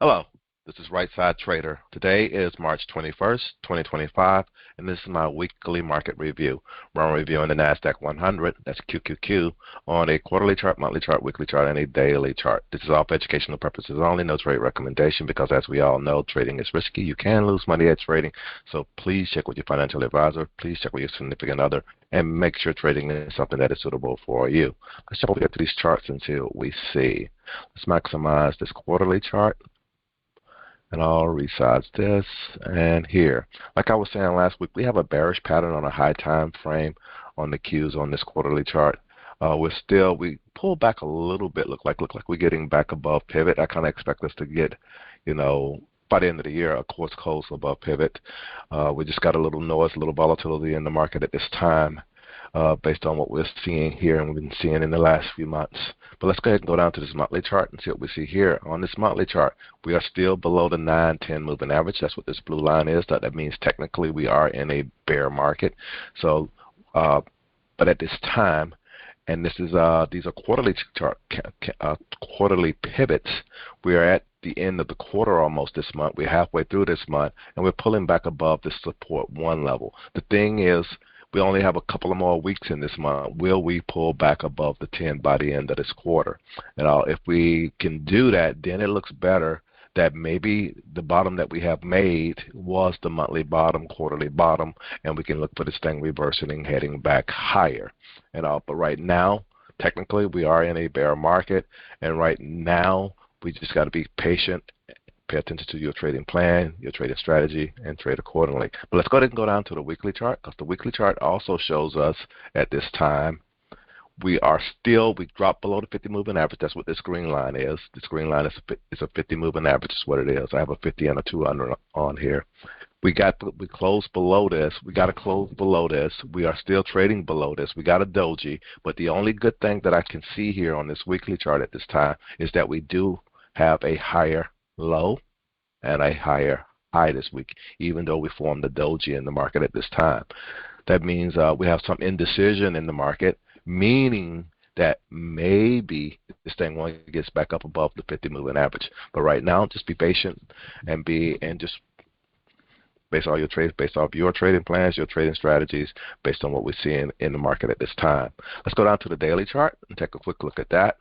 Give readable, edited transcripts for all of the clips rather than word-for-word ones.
Hello, this is Right Side Trader. Today is March 21st, 2025, and this is my weekly market review, where I'm reviewing the NASDAQ 100, that's QQQ, on a quarterly chart, monthly chart, weekly chart, and a daily chart. This is all for educational purposes only, no trade recommendation, because as we all know, trading is risky. You can lose money at trading, so please check with your financial advisor, please check with your significant other, and make sure trading is something that is suitable for you. Let's jump over to these charts and see what we see. Let's maximize this quarterly chart. And I'll resize this and here. Like I was saying last week, we have a bearish pattern on a high time frame on the Qs on this quarterly chart. We pull back a little bit. Look like we're getting back above pivot. I kind of expect us to get, by the end of the year, a quartz close above pivot. We just got a little noise, a little volatility in the market at this time. Based on what we're seeing here and we've been seeing in the last few months. But let's go ahead and go down to this monthly chart and see what we see here. On this monthly chart, we are still below the 9-10 moving average. That's what this blue line is. That means technically we are in a bear market. So, but at this time, and this is these are quarterly chart, quarterly pivots. We are at the end of the quarter almost this month. We're halfway through this month, and we're pulling back above the support 1 level. The thing is, we only have a couple of more weeks in this month. Will we pull back above the 10 by the end of this quarter? And if we can do that, then it looks better that maybe the bottom that we have made was the monthly bottom, quarterly bottom, and we can look for this thing reversing and heading back higher. But right now, technically, we are in a bear market, and right now, we just got to be patient. Pay attention to your trading plan, your trading strategy, and trade accordingly. But let's go ahead and go down to the weekly chart, because the weekly chart also shows us at this time we dropped below the 50 moving average. That's what this green line is. This green line is a 50 moving average is what it is. I have a 50 and a 200 on here. We closed below this. We got to close below this. We are still trading below this. We got a doji, but the only good thing that I can see here on this weekly chart at this time is that we do have a higher low and a higher high this week, even though we formed a doji in the market at this time. That means we have some indecision in the market, meaning that maybe this thing once gets back up above the 50 moving average. But right now, just be patient and just base all your trades based off your trading plans, your trading strategies, based on what we're seeing in the market at this time. Let's go down to the daily chart and take a quick look at that.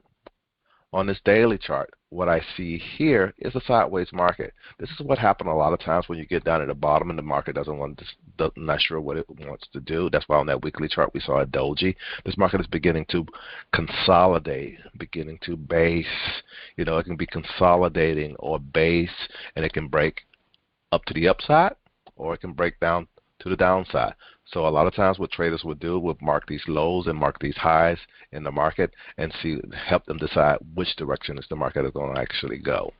On this daily chart, what I see here is a sideways market. This is what happened a lot of times when you get down at the bottom and the market not sure what it wants to do. That's why on that weekly chart we saw a doji. This market is beginning to consolidate, beginning to base. It can be consolidating or base, and it can break up to the upside or it can break down to the downside. So a lot of times what traders would do would mark these lows and mark these highs in the market and help them decide which direction is the market is going to actually go.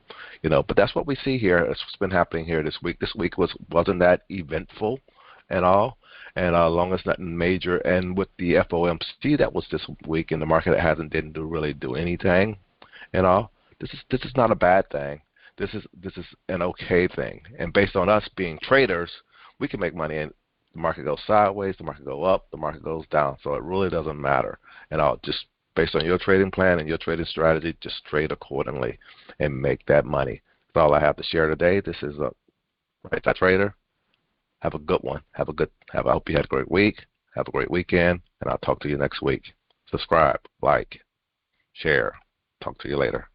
But that's what we see here. It's what's been happening here this week. This week wasn't that eventful at all, and long as nothing major. And with the FOMC that was this week in the market, it didn't really do anything at all. This is not a bad thing. This is an okay thing. And based on us being traders, we can make money. The market goes sideways, the market goes up, the market goes down. So it really doesn't matter. And just based on your trading plan and your trading strategy, just trade accordingly and make that money. That's all I have to share today. This is a Right Side Trader. Have a good one. I hope you had a great week. Have a great weekend, and I'll talk to you next week. Subscribe, like, share. Talk to you later.